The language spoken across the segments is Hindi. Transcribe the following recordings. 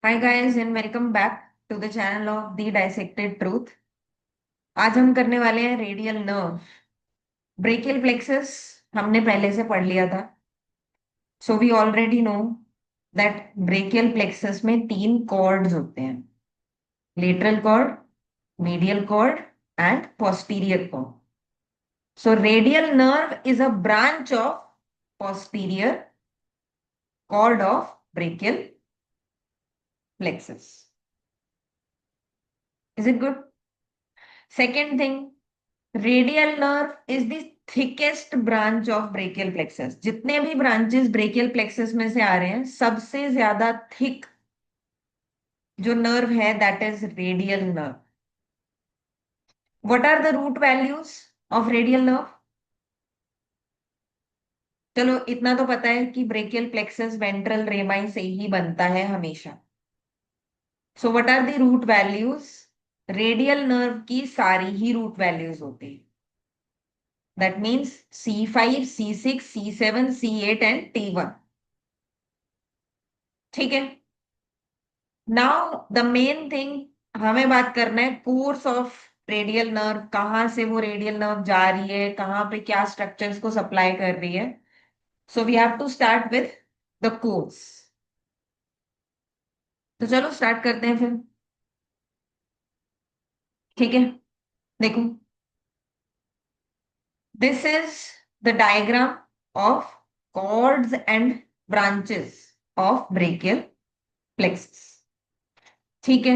Hi guys and welcome back to the channel of the dissected truth. आज हम करने वाले हैं रेडियल नर्व। ब्रेकियल प्लेक्सस हमने पहले से पढ़ लिया था। So we already know that brachial plexus में तीन कॉर्ड्स होते हैं: lateral cord, medial cord and posterior cord. So radial nerve is a branch of posterior cord of brachial plexus. Is it good? Second thing, radial nerve is the thickest branch of brachial plexus. जितने भी ब्रांचेस ब्रेकियल प्लेक्सस में से आ रहे हैं, सबसे ज्यादा थिक जो नर्व है that is radial nerve. What are the root values of radial nerve? चलो इतना तो पता है कि ब्रेकियल प्लेक्सस वेंट्रल रेमाई से ही बनता है हमेशा। So what are the root values? Radial nerve की सारी ही रूट वैल्यूज होती है। That means C5, C6, C7, C8 and T1। ठीक है। नाउ द मेन थिंग हमें बात करना है कोर्स ऑफ रेडियल नर्व। कहाँ से वो रेडियल नर्व जा रही है, कहाँ पे क्या स्ट्रक्चर्स को सप्लाई कर रही है। So we have to start with the course. तो चलो स्टार्ट करते हैं फिर। ठीक है, देखो, this is the diagram of cords and branches of brachial plexus. ठीक है,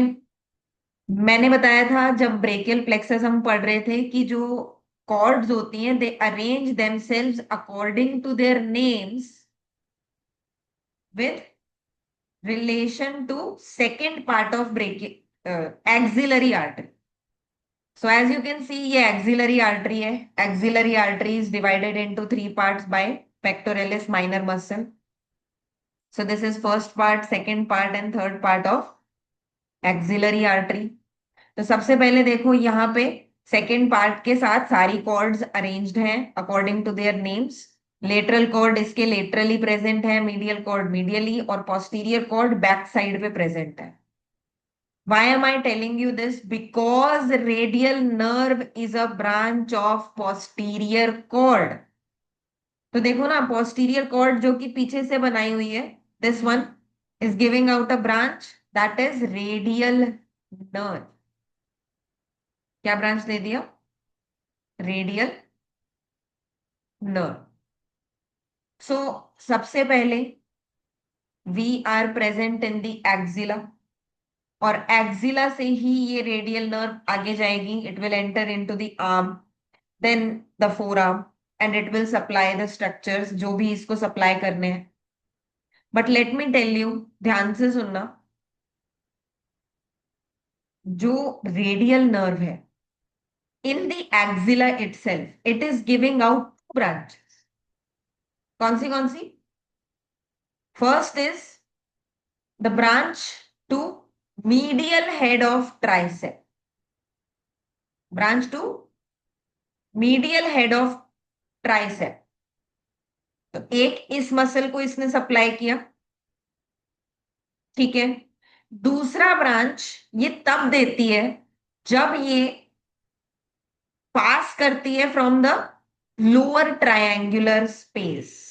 मैंने बताया था जब ब्रेकियल प्लेक्सस हम पढ़ रहे थे कि जो कॉर्ड्स होती हैं they arrange themselves according to their names with relation to second part of brachial axillary artery. So as you can see ये एक्सिलरी आर्टरी है। Axillary artery is divided into three parts by pectoralis minor muscle. So this is first part, second part and third part of axillary artery. तो सबसे पहले देखो यहाँ पे सेकेंड पार्ट के साथ सारी कॉर्ड्स अरेंज्ड हैं according to their names. Lateral cord इसके लेटरली प्रेजेंट है, मीडियल कॉर्ड मीडियली, और पोस्टीरियर कॉर्ड बैक साइड पे प्रेजेंट है। Why am I telling you this? Because radial nerve is a branch of posterior cord. तो देखो ना, posterior cord जो कि पीछे से बनाई हुई है, this one is giving out a branch that is radial nerve। क्या ब्रांच दे दिया? Radial nerve. सो सबसे पहले we are present in the axilla, और एक्सिला से ही ये रेडियल नर्व आगे जाएगी। It will enter into the arm, then the forearm, and it will supply the structures जो भी इसको सप्लाई करने हैं। But let me tell you, ध्यान से सुनना, जो रेडियल नर्व है in the axilla itself it is giving out two branches. कौन सी कौन सी? First is the branch to medial head of tricep, branch to medial head of tricep। तो एक इस मसल को इसने सप्लाई किया, ठीक है। दूसरा ब्रांच ये तब देती है जब ये पास करती है from the lower triangular space.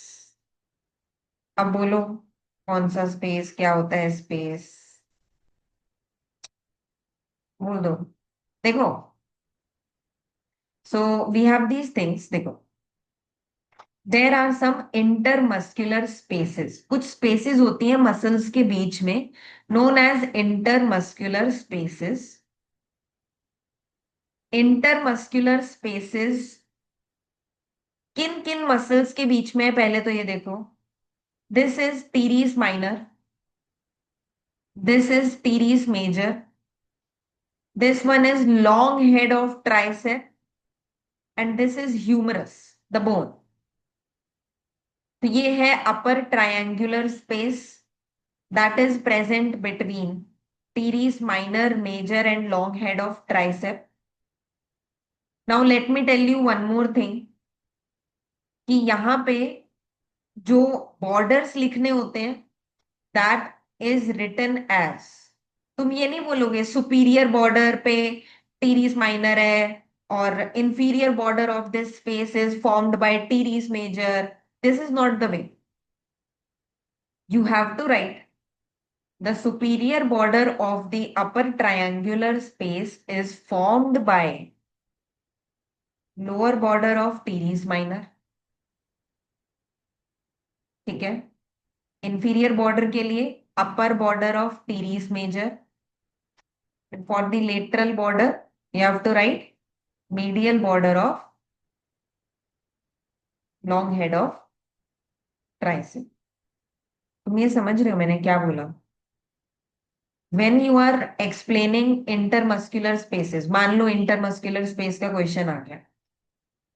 अब बोलो कौन सा स्पेस, क्या होता है स्पेस? बोल दो। देखो, so we have these things. देखो, there are some intermuscular spaces. कुछ स्पेसेस होती हैं मसल्स के बीच में, known as intermuscular spaces. Intermuscular spaces किन किन मसल्स के बीच में है पहले तो ये देखो। This is teres minor, this is teres major, this one is long head of tricep, and this is humerus, the bone. तो ये है upper triangular space that is present between teres minor, major and long head of tricep. Now let me tell you one more thing कि यहाँ पे जो बॉर्डर्स लिखने होते हैं, that इज रिटन एज, तुम ये नहीं बोलोगे सुपीरियर बॉर्डर पे टीरीस माइनर है और inferior border of this space is formed by teres major. This is not the way. You have to write the superior border of the upper triangular space is formed by lower border of teres minor. ठीक है. इंफीरियर बॉर्डर के लिए upper border of teres major. For the lateral border, you have to write medial border of long head of tricep. तुम ये समझ रहे हो मैंने क्या बोला? When you are explaining intermuscular spaces, मान लो intermuscular space का क्वेश्चन आ गया,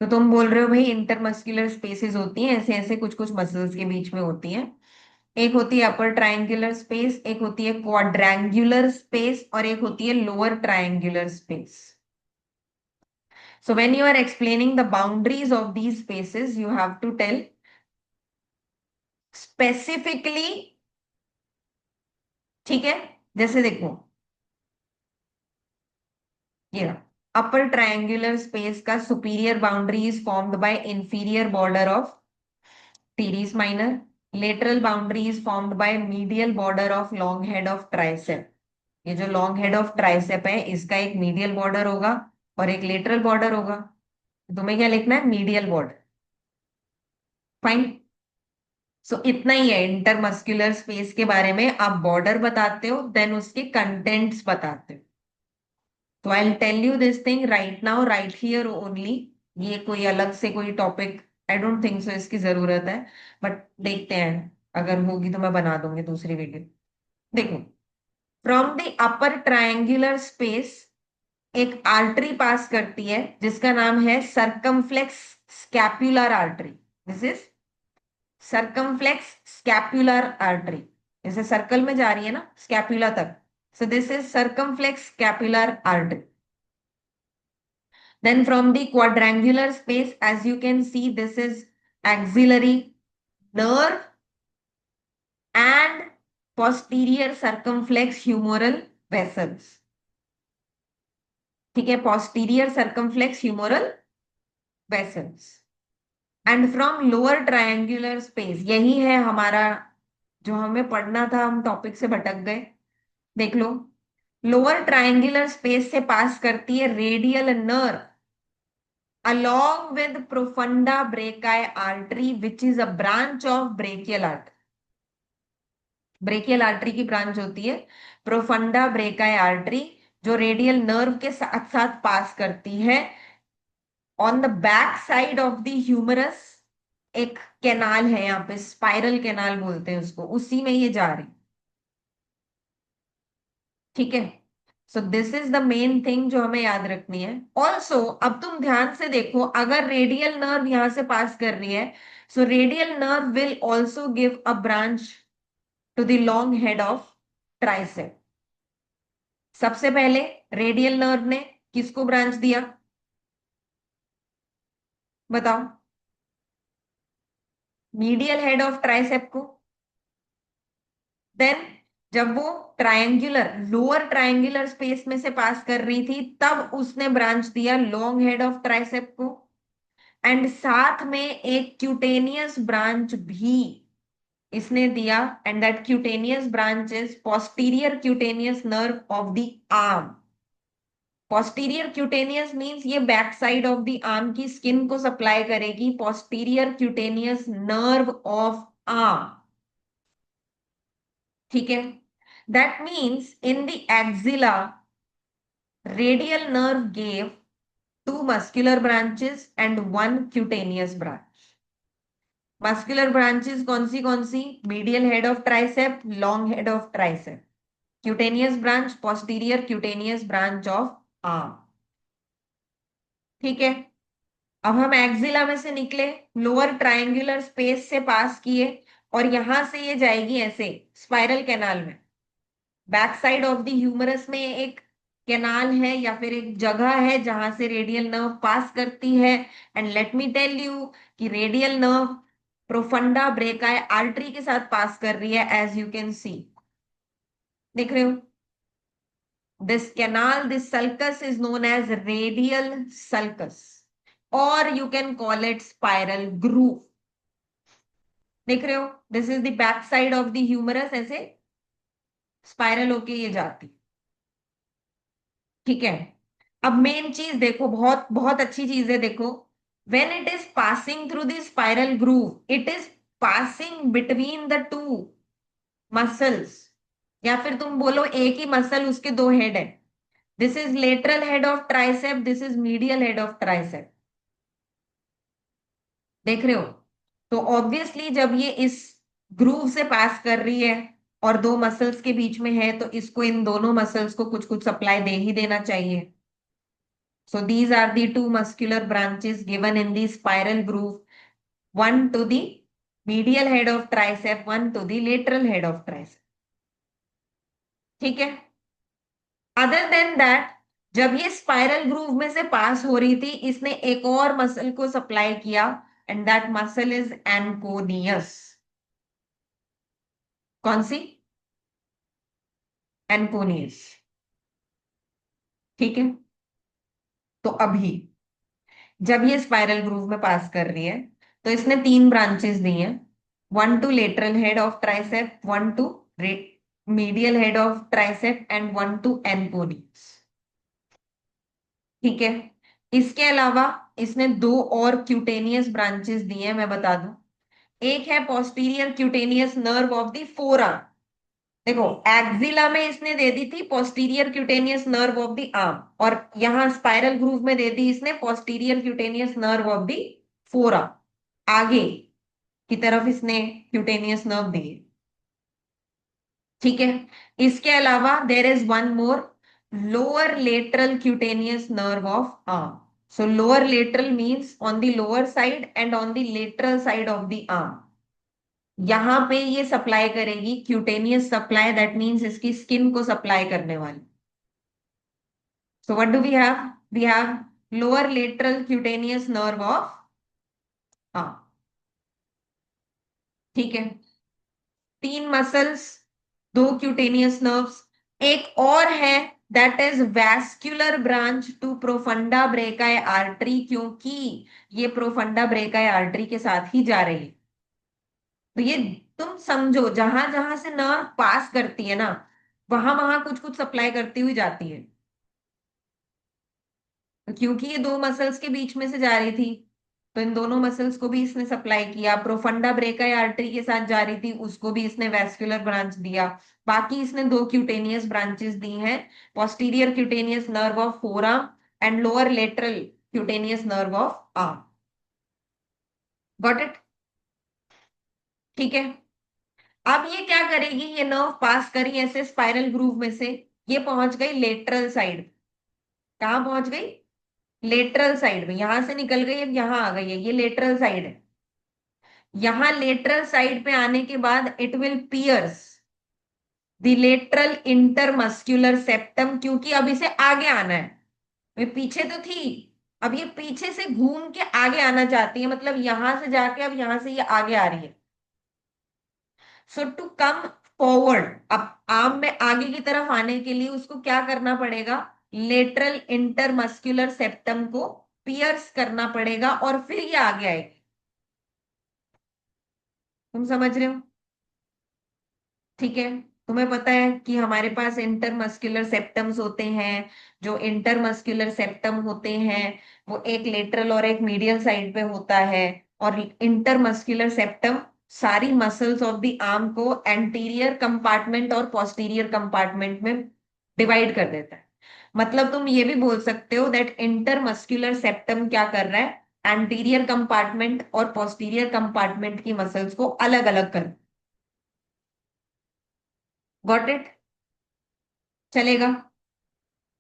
तो तुम बोल रहे हो भाई इंटरमस्कुलर स्पेसेस होती हैं ऐसे ऐसे कुछ कुछ मसल्स के बीच में होती हैं. एक होती है अपर ट्रायंगुलर स्पेस, एक होती है क्वाड्रेंगुलर स्पेस और एक होती है lower triangular space. So when you are explaining the boundaries of these spaces you have to tell specifically. ठीक है. जैसे देखो ये अपर ट्रायंगुलर स्पेस का superior boundary is formed by inferior border of teres minor. Lateral boundary is formed by medial border of long head of tricep. ये जो लॉन्ग हेड ऑफ ट्राइसेप है इसका एक मीडियल बॉर्डर होगा और एक लेटरल बॉर्डर होगा. तुम्हें क्या लिखना है? Medial border. फाइन. सो इतना ही है इंटरमस्कुलर स्पेस के बारे में. आप बॉर्डर बताते हो देन उसके कंटेंट्स बताते हो. तो I tell you this thing right now right here only. ये कोई अलग से कोई topic I don't think so इसकी जरूरत है. बट देखते हैं, अगर होगी तो मैं बना दूंगी दूसरी वीडियो. देखो, from the upper triangular space एक आर्टरी पास करती है जिसका नाम है circumflex scapular artery. This is circumflex scapular artery. जैसे सर्कल में जा रही है ना स्कैपुला तक. सो this is circumflex scapular artery. Then from the quadrangular space, as you can see, this is axillary nerve and posterior circumflex humeral vessels. ठीक है. posterior circumflex humeral vessels. And from lower triangular space, यही है हमारा जो हमें पढ़ना था, हम टॉपिक से भटक गए. देख लो, लोअर ट्रायंगुलर स्पेस से पास करती है radial nerve along with profunda brachii artery which is a branch of brachial artery. Brachial artery की ब्रांच होती है प्रोफंडा ब्रेकाई आर्टरी जो रेडियल नर्व के साथ साथ पास करती है. On the back side of the humerus एक कैनाल है, यहाँ पे स्पाइरल कैनाल बोलते हैं उसको, उसी में ये जा रही. ठीक है. सो this is the main thing जो हमें याद रखनी है. ऑल्सो अब तुम ध्यान से देखो, अगर रेडियल नर्व यहां से पास कर रही है so radial nerve will also give a branch to the long head of tricep. सबसे पहले रेडियल नर्व ने किसको ब्रांच दिया? बताओ. मीडियल हेड ऑफ ट्राइसेप को. देन जब वो ट्रायंगुलर लोअर ट्रायंगुलर स्पेस में से पास कर रही थी तब उसने ब्रांच दिया लॉन्ग हेड ऑफ ट्राइसेप को. एंड साथ में एक क्यूटेनियस ब्रांच भी इसने दिया. And that cutaneous branch is posterior cutaneous nerve of the arm. Posterior cutaneous means ये back side of the arm की स्किन को सप्लाई करेगी. Posterior cutaneous nerve of arm. ठीक है. That means in the axilla radial nerve gave two muscular branches and one cutaneous branch. Muscular branches कौन सी? Medial head of tricep, long head of tricep. Cutaneous branch posterior cutaneous branch of arm. ठीक है. अब हम एक्सिला में से निकले, लोअर ट्रायंगुलर स्पेस से पास किए और यहां से ये जाएगी ऐसे स्पाइरल कैनाल में. Back side of the humerus में एक कैनाल है या फिर एक जगह है जहां से रेडियल नर्व पास करती है. And let me tell you कि radial nerve profunda brachii artery के साथ पास कर रही है एज यू कैन सी. देख रहे हो? This canal, this sulcus is known as radial sulcus, or you can call it spiral groove. देख रहे हो? This is the back side of the humerus, ऐसे स्पाइरल होके ये जाती। ठीक है। अब मेन चीज देखो, बहुत बहुत अच्छी चीज है, देखो। When it is passing through the spiral groove, it is passing between the two muscles, या फिर तुम बोलो एक ही मसल, उसके दो हेड है। This is lateral head of tricep, this is medial head of tricep. देख रहे हो? तो ऑब्वियसली जब ये इस ग्रूव से पास कर रही है और दो मसल्स के बीच में है, तो इसको, इन दोनों मसल्स को कुछ कुछ सप्लाई दे ही देना चाहिए। So these are the two muscular branches given in the spiral groove, one to the medial head of tricep, one to the lateral head of tricep. ठीक है। अदर देन दैट, जब ये स्पाइरल ग्रूव में से पास हो रही थी, इसने एक और मसल को सप्लाई किया, and that muscle is anconeus. कौन सी? एनकोनियस। ठीक है। तो अभी जब ये स्पाइरल ग्रूव में पास कर रही है, तो इसने तीन ब्रांचेस दी हैं, one to lateral head of tricep, one to medial head of tricep, and one to anconeus. ठीक है। इसके अलावा इसने दो और क्यूटेनियस ब्रांचेस दी हैं, मैं बता दूं। एक है posterior cutaneous nerve of the forearm. देखो, एक्जिला में इसने दे दी थी posterior cutaneous nerve of the arm, और यहां स्पाइरल ग्रूव में दे दी इसने posterior cutaneous nerve of the forearm. आगे की तरफ इसने क्यूटेनियस नर्व दिए। ठीक है। इसके अलावा there is one more, lower lateral cutaneous nerve of arm. So lower lateral means on the lower side and on the lateral side of the arm. यहां पे ये सप्लाई करेगी क्यूटेनियस सप्लाई, दैट मीन्स इसकी स्किन को सप्लाई करने वाली। So what do we have? We have lower lateral cutaneous nerve of arm. ठीक है। तीन मसल्स, दो क्यूटेनियस नर्व्स, एक और है, that is vascular branch to profunda brachii artery, क्योंकि ये प्रोफंडा ब्रेकाई आर्टरी के साथ ही जा रही है। तो ये, तुम समझो, जहां जहां से नर्व पास करती है ना, वहां वहां कुछ कुछ सप्लाई करती हुई जाती है। तो क्योंकि ये दो मसल्स के बीच में से जा रही थी, तो इन दोनों मसल्स को भी इसने सप्लाई किया। प्रोफंडा ब्रेकाई आर्टरी के साथ जा रही थी, उसको भी इसने वेस्कुलर ब्रांच दिया। बाकी इसने दो क्यूटेनियस ब्रांचेस दी हैं, posterior cutaneous nerve of forearm and lower lateral cutaneous nerve of arm. Got it? ठीक है। अब ये क्या करेगी, ये नर्व पास करी ऐसे स्पाइरल ग्रूव में से, ये पहुंच गई लेटरल साइड। कहाँ पहुंच गई? लेटरल साइड में। यहां से निकल गई, अब यहां आ गई है, ये लेटरल साइड है। यहां लेटरल साइड पे आने के बाद it will pierce the lateral intermuscular septum, क्योंकि अब इसे आगे आना है। ये पीछे तो थी, अब ये पीछे से घूम के आगे आना चाहती है, मतलब यहां से जाके अब यहां से ये आगे आ रही है। सो टू कम फॉरवर्ड, अब आर्म में आगे की तरफ आने के लिए उसको क्या करना पड़ेगा? लेटरल इंटरमस्क्यूलर सेप्टम को पियर्स करना पड़ेगा, और फिर ये आगे आएगी। तुम समझ रहे हो? ठीक है। तुम्हें पता है कि हमारे पास इंटरमस्कुलर सेप्टम्स होते हैं। जो इंटरमस्कुलर सेप्टम होते हैं, वो एक लेटरल और एक मीडियल साइड पे होता है। और इंटरमस्कुलर सेप्टम सारी मसल्स ऑफ द आर्म को एंटीरियर कंपार्टमेंट और पोस्टीरियर कंपार्टमेंट में डिवाइड कर देता है। मतलब तुम ये भी बोल सकते हो दैट इंटरमस्कुलर सेप्टम क्या कर रहा है, एंटीरियर कंपार्टमेंट और पोस्टीरियर कंपार्टमेंट की मसल्स को अलग अलग कर। Got it? चलेगा?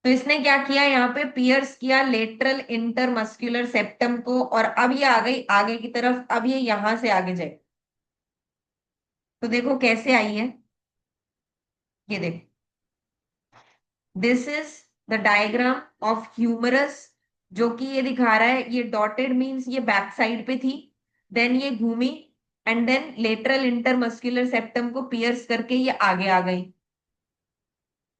तो इसने क्या किया, यहाँ पे पियर्स किया लेटरल इंटरमस्कुलर सेप्टम को, और अब ये आ गई आगे की तरफ, अब ये यहां से आगे जाए। तो देखो कैसे आई है, ये देखो, this is the diagram of humerus, जो कि ये दिखा रहा है, ये डॉटेड मींस ये बैक साइड पे थी, देन ये घूमी, and then lateral intermuscular septum को पियर्स करके ये आगे आ गई।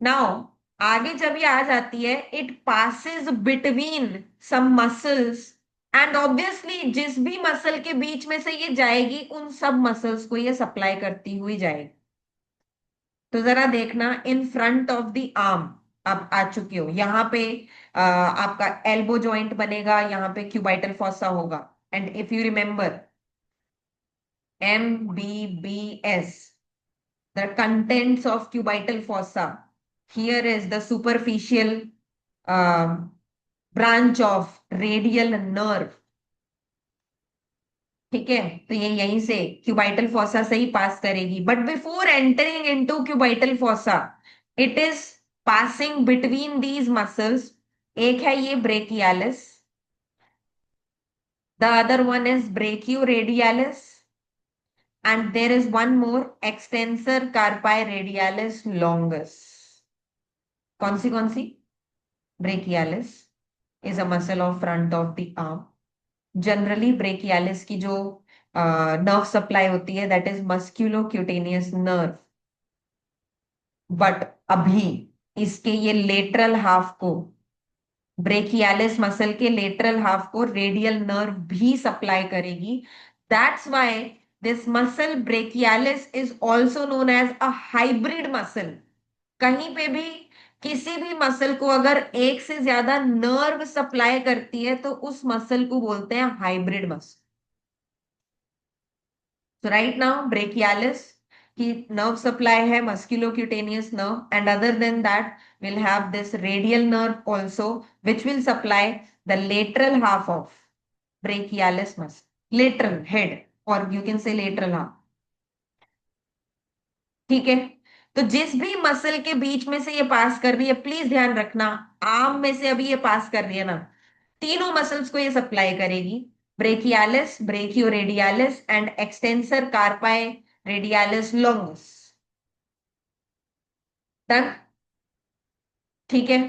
नाउ आगे जब ये आ जाती है, it passes between some muscles, and obviously जिस भी मसल के बीच में से ये जाएगी उन सब मसल्स को ये सप्लाई करती हुई जाएगी। तो जरा देखना, in front of the arm आप आ चुके हो यहाँ पे। आपका एल्बो जॉइंट बनेगा, यहाँ पे क्यूबाइटल फॉसा होगा। And if you remember MBBS, the contents of cubital fossa. Here is the superficial um, branch of radial nerve. ठीक है, तो ये यहीं से क्यूबाइटल फॉसा से ही पास करेगी, but before entering into cubital fossa it is passing between these muscles. एक है ये brachialis, the other one is brachioradialis, and there is one more, extensor carpi radialis longus. कौन सी? Brachialis is a muscle of front of the arm. Generally brachialis की जो नर्व सप्लाई होती है that is musculocutaneous nerve, but अभी इसके ये लेटरल हाफ को, ब्रेकियालिस मसल के लेटरल हाफ को रेडियल नर्व भी सप्लाई करेगी। That's why this muscle brachialis is also known as a hybrid muscle. कहीं पे भी किसी भी मसल को अगर एक से ज्यादा नर्व सप्लाई करती है तो उस मसल को बोलते हैं hybrid muscle. So right now, brachialis, की nerve supply है musculocutaneous nerve, and other than that, we'll have this radial nerve also, which will supply the lateral half of brachialis muscle, lateral head, or you can say lateral half. ठीक है, तो जिस भी मसल के बीच में से ये पास कर रही है, प्लीज ध्यान रखना, आर्म में से अभी ये पास कर रही है ना, तीनों मसल्स को ये सप्लाई करेगी, brachialis, brachioradialis and extensor कार्पाई radialis longus. Done? ठीक है,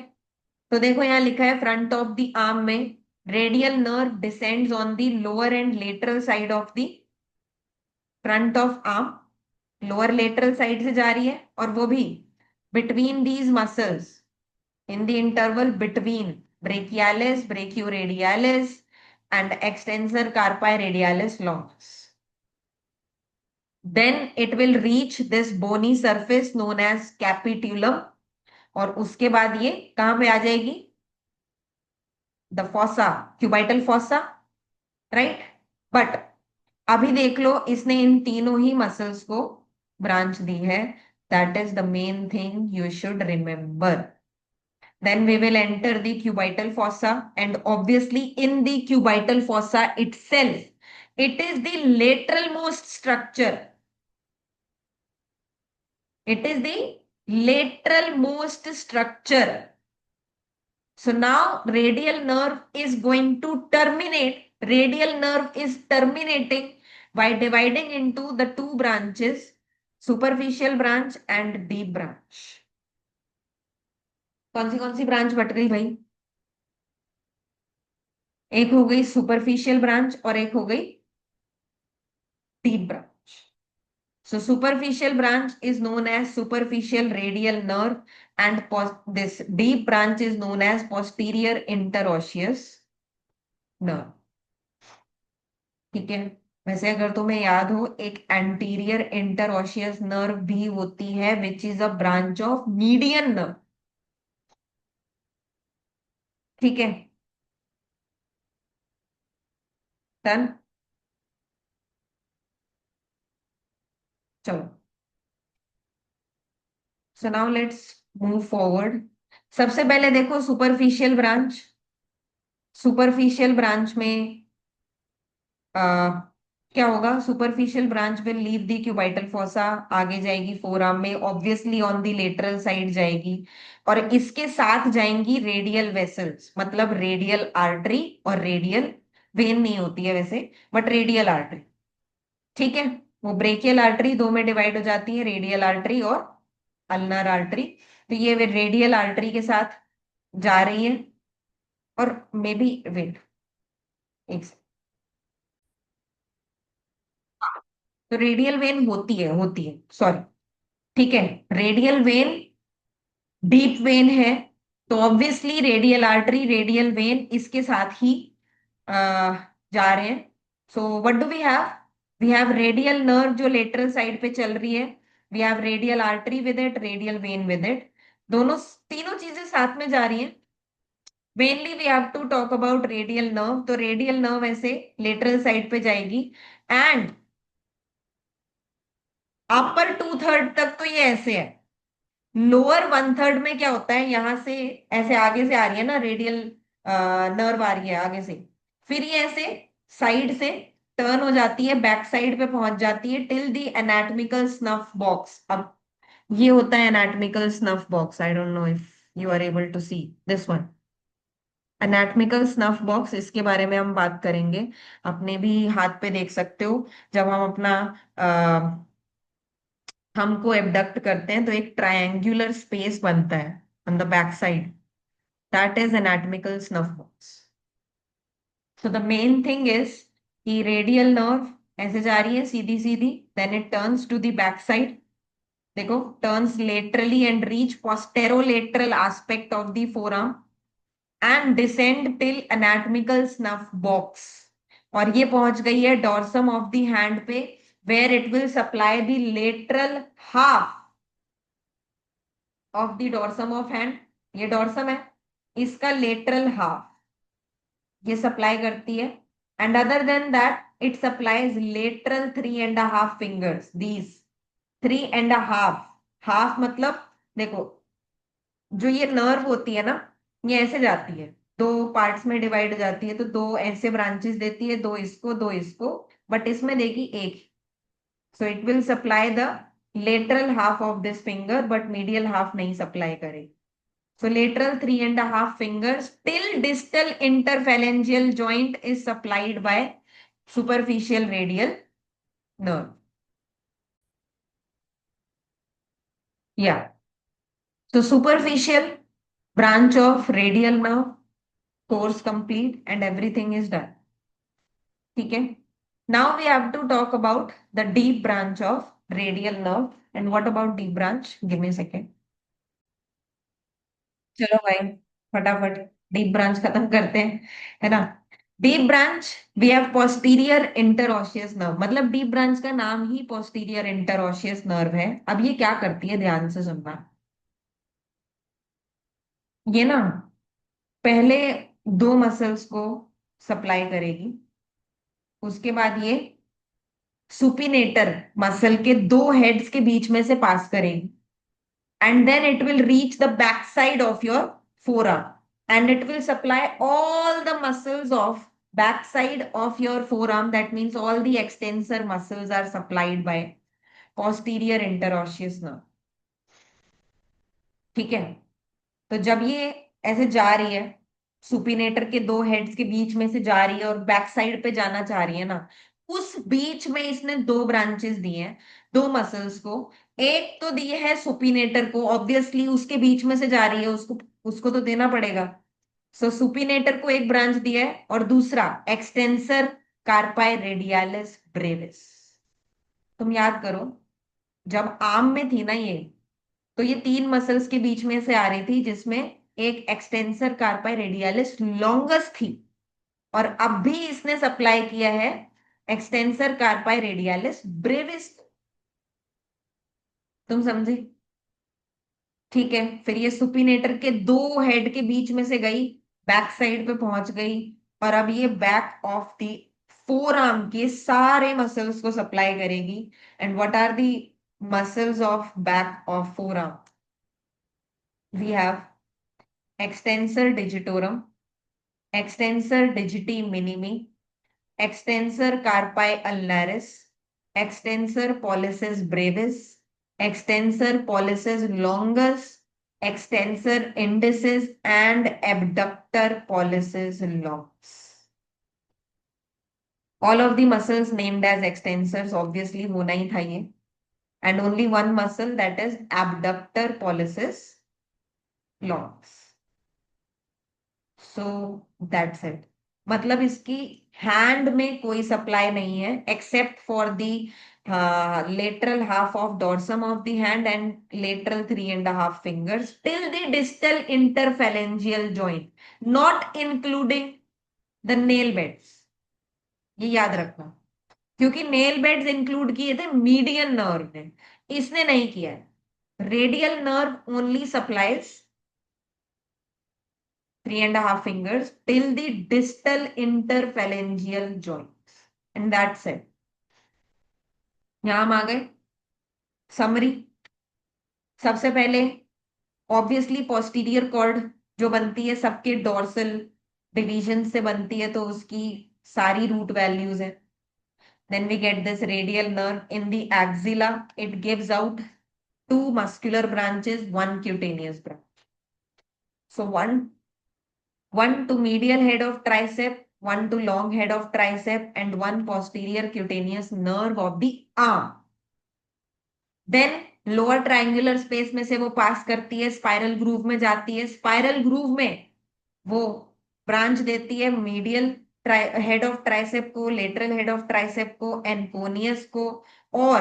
तो देखो यहाँ लिखा है फ्रंट ऑफ द आर्म में radial nerve descends on the lower and lateral side of the front of arm, lower lateral side से जा रही है, और वो भी between these muscles, in the interval between brachialis, brachioradialis and extensor carpi radialis longus. Then it will reach this bony surface known as capitulum, और उसके बाद ये कहां पे आ जाएगी? The fossa, cubital fossa, right. But अभी देख लो, इसने इन तीनों ही मसल्स को ब्रांच दी है, that is the main thing you should remember. Then we will enter the cubital fossa, and obviously in the cubital fossa itself, it is the lateral most structure. It is the lateral most structure. So now radial nerve is going to terminate. Radial nerve is terminating by dividing into the two branches, superficial branch and deep branch. कौन सी ब्रांच बट गई भाई? एक हो गई सुपरफिशियल ब्रांच और एक हो गई deep branch. So superficial branch is known as superficial radial nerve, and this deep branch is known as posterior interosseous nerve. ठीक है, वैसे अगर तुम्हें याद हो, एक एंटीरियर इंटरऑशियस नर्व भी होती है which is a branch of median nerve. ठीक है, डन। चलो, so now let's move forward. सबसे पहले देखो सुपरफिशियल ब्रांच। सुपरफिशियल ब्रांच में क्या होगा? Superficial branch will leave the cubital fossa, आगे जाएगी फोरआर्म में, obviously on the lateral side जाएगी, और इसके साथ जाएंगी रेडियल वेसल्स, मतलब रेडियल आर्टरी और रेडियल वेन नहीं होती है वैसे, बट रेडियल आर्टरी। ठीक है, वो ब्रेकियल आर्टरी दो में डिवाइड हो जाती है, रेडियल आर्टरी और अल्नर आर्टरी। तो ये रेडियल आर्टरी के साथ जा रही है, और मे बी वेट, एक तो रेडियल वेन होती है, सॉरी। ठीक है, रेडियल वेन डीप वेन है, तो ऑब्वियसली रेडियल वेन इसके साथ ही जा रहे हैं। So what do we have radial nerve जो लेटरल साइड पे चल रही है, we have radial artery with it, radial vein with it, दोनों तीनों चीजें साथ में जा रही हैं। Mainly we have to talk about radial nerve, तो रेडियल नर्व ऐसे लेटरल साइड पे जाएगी, एंड अपर 2/3 तक तो ये ऐसे है। लोअर 1/3 में क्या होता है, यहां से ऐसे आगे से आ रही है ना रेडियल नर्व आ रही है आगे से, फिर ये ऐसे साइड से टर्न हो जाती है, बैक साइड पे पहुंच जाती है till the anatomical snuff box. अब ये होता है anatomical snuff box, I don't know if you are able to see this one. Anatomical snuff box, इसके बारे में हम बात करेंगे, अपने भी हाथ पे देख सकते हो, जब हम अपना हमको एबडक्ट करते हैं तो एक ट्रायंगुलर स्पेस बनता है on the back side, that is anatomical snuff box. So the main thing is कि रेडियल नर्व ऐसे जा रही है सीधी सीधी, then it turns to the back side, देखो turns laterally and reach posterolateral aspect of the forearm and descend till anatomical snuff box, और ये पहुंच गई है डॉर्सम ऑफ द हैंड पे, where it will supply the lateral half of the dorsum of hand, ये डॉर्सम है, इसका लेटरल हाफ ये सप्लाई करती है, and other than that it supplies lateral 3.5 fingers, these 3.5, half मतलब देखो, जो ये नर्व होती है ना, ये ऐसे जाती है, दो पार्ट्स में डिवाइड हो जाती है, तो दो ऐसे ब्रांचेस देती है, दो इसको, बट इसमें देगी एक, so it will supply the lateral half of this finger but medial half नहीं सप्लाई करेगी। So lateral 3.5 fingers till distal interphalangeal joint is supplied by superficial radial nerve. Yeah. So superficial branch of radial nerve, course complete and everything is done. ठीक है. Now we have to talk about the deep branch of radial nerve. And what about deep branch? Give me a second. चलो भाई फटाफट डीप ब्रांच खत्म करते हैं, है ना. Deep branch, we have posterior interosseous nerve, मतलब डीप ब्रांच का नाम ही पोस्टीरियर इंटरओशियस नर्व है। अब ये क्या करती है, ध्यान से सुनना, ये ना पहले दो मसल्स को सप्लाई करेगी, उसके बाद ये सुपिनेटर मसल के दो हेड्स के बीच में से पास करेगी, and then it will reach the back side of your forearm and it will supply all the muscles of back side of your forearm, that means all the extensor muscles are supplied by posterior interosseous nerve. ठीक है. तो जब ये ऐसे जा रही है, सुपिनेटर के दो हेड्स के बीच में से जा रही है और बैक साइड पे जाना चाह रही है ना, उस बीच में इसने दो ब्रांचेस दिए हैं, दो मसल्स को, एक तो दिए है सुपिनेटर को, ऑब्वियसली उसके बीच में से जा रही है, उसको उसको तो देना पड़ेगा, सो सुपिनेटर को एक ब्रांच दिया है, और दूसरा एक्सटेंसर कार्पाई रेडियालिस ब्रेविस। तुम याद करो, जब आर्म में थी ना ये, तो ये तीन मसल्स के बीच में से आ रही थी, जिसमें एक एक्सटेंसर कार्पाई रेडियालिस लॉन्गेस्ट थी, और अब भी इसने सप्लाई किया है एक्सटेंसर कार्पाई रेडियालिस ब्रेविस। तुम समझे. ठीक है, फिर ये सुपिनेटर के दो हेड के बीच में से गई, बैक साइड पे पहुंच गई, और अब ये back of the forearm के सारे मसल्स को सप्लाई करेगी। And what are the muscles of back of forearm? We have extensor digitorum, extensor digiti minimi, extensor carpi ulnaris, extensor pollicis brevis, extensor pollicis longus, extensor indicis and abductor pollicis longus. All of the muscles named as extensors obviously होना ही था ये, and only one muscle, that is abductor pollicis longus. So that's it. मतलब इसकी हैंड में कोई सप्लाई नहीं है except for the lateral half of dorsum of the hand and lateral 3.5 fingers till the distal interphalangeal joint, not including the nail beds. ये याद रखना, क्योंकि नेल बेड्स इंक्लूड किए थे मीडियन नर्व ने, इसने नहीं किया है। Radial nerve only supplies 3.5 fingers till the distal interphalangeal joints, and that's it. यहां हम आ गए। समरी, सबसे पहले ऑब्वियसली पोस्टीरियर कॉर्ड जो बनती है सबके डोर्सल डिवीजन से बनती है, तो उसकी सारी रूट वैल्यूज है। Then we get this radial nerve in the axilla, it gives out 2 muscular branches, 1 cutaneous branch. So one to medial head of tricep, 1 to long head of tricep, and 1 posterior cutaneous nerve of the arm. Then lower triangular space में से वो पास करती है, स्पाइरल ग्रूव में जाती है, स्पाइरल ग्रूव में वो ब्रांच देती है मीडियल हेड ऑफ ट्राइसेप को, लेटरल हेड ऑफ ट्राइसेप को, एनकोनियस को, और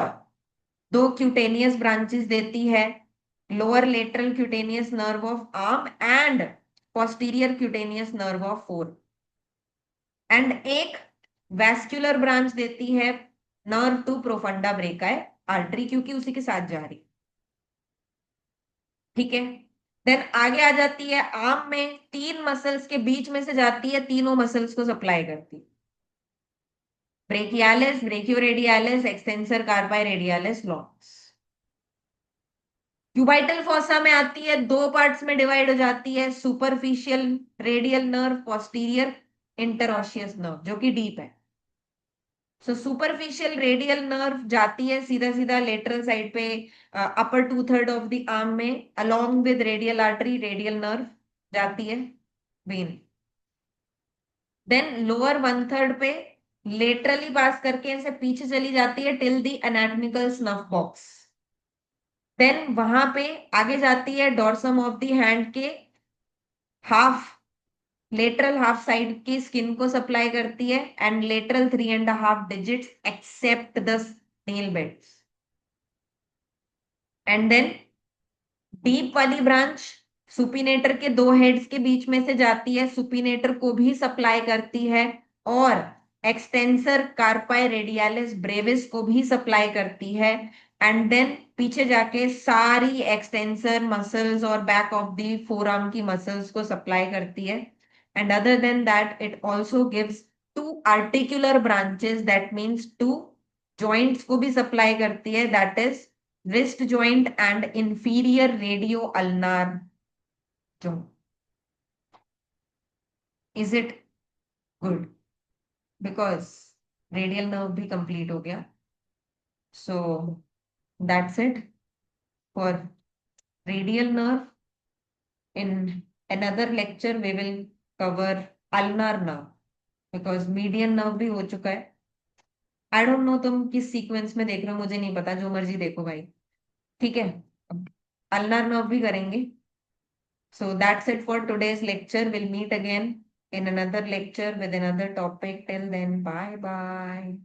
2 क्यूटेनियस ब्रांचेस देती है, lower lateral cutaneous nerve of arm and posterior cutaneous nerve of fore, and एक वैस्कुलर ब्रांच देती है nerve to profunda brachii artery, क्योंकि उसी के साथ जा रही। ठीक है, देन आगे आ जाती है आर्म में 3 मसल्स के बीच में से जाती है, तीनों मसल्स को सप्लाई करती है, brachialis, brachioradialis, extensor कार्पाई radialis longs. Cubital fossa में आती है, 2 पार्ट्स में डिवाइड हो जाती है, superficial radial nerve, posterior interosseous nerve, जो कि डीप है। सो सुपरफिशियल रेडियल नर्व जाती है सीधा सीधा लेटरल साइड पे, अपर 2/3 ऑफ द आर्म में, along with radial artery, radial nerve जाती है वेन। देन लोअर 1/3 पे लेटरली पास करके ऐसे पीछे चली जाती है till the anatomical snuff box. Then वहां पे आगे जाती है डॉर्सम ऑफ द हैंड के हाफ, लेटरल हाफ साइड की स्किन को सप्लाई करती है, and lateral 3.5 digits except the nail beds. And then deep वाली ब्रांच सुपिनेटर के 2 हेड्स के बीच में से जाती है, सुपिनेटर को भी सप्लाई करती है, और एक्सटेंसर कार्पाई रेडियालिस ब्रेविस को भी सप्लाई करती है, एंड देन पीछे जाके सारी एक्सटेंसर मसल्स और बैक ऑफ द फोरआर्म की मसल्स को सप्लाई करती है। And other than that it also gives 2 articular branches, that means 2 joints को भी सप्लाई करती है, that is wrist joint and inferior radio ulnar joint. Is it good? Because radial nerve भी complete हो गया. So that's it for radial nerve. In another lecture we will cover ulnar nerve, because median nerve भी हो चुका है। आई डोंट नो तुम किस सीक्वेंस में देख रहे हो, मुझे नहीं पता, जो मर्जी देखो भाई। ठीक है, अल्नार नर्व भी करेंगे। So that's it for today's lecture. We'll meet again in another lecture with another topic. Till then, bye bye.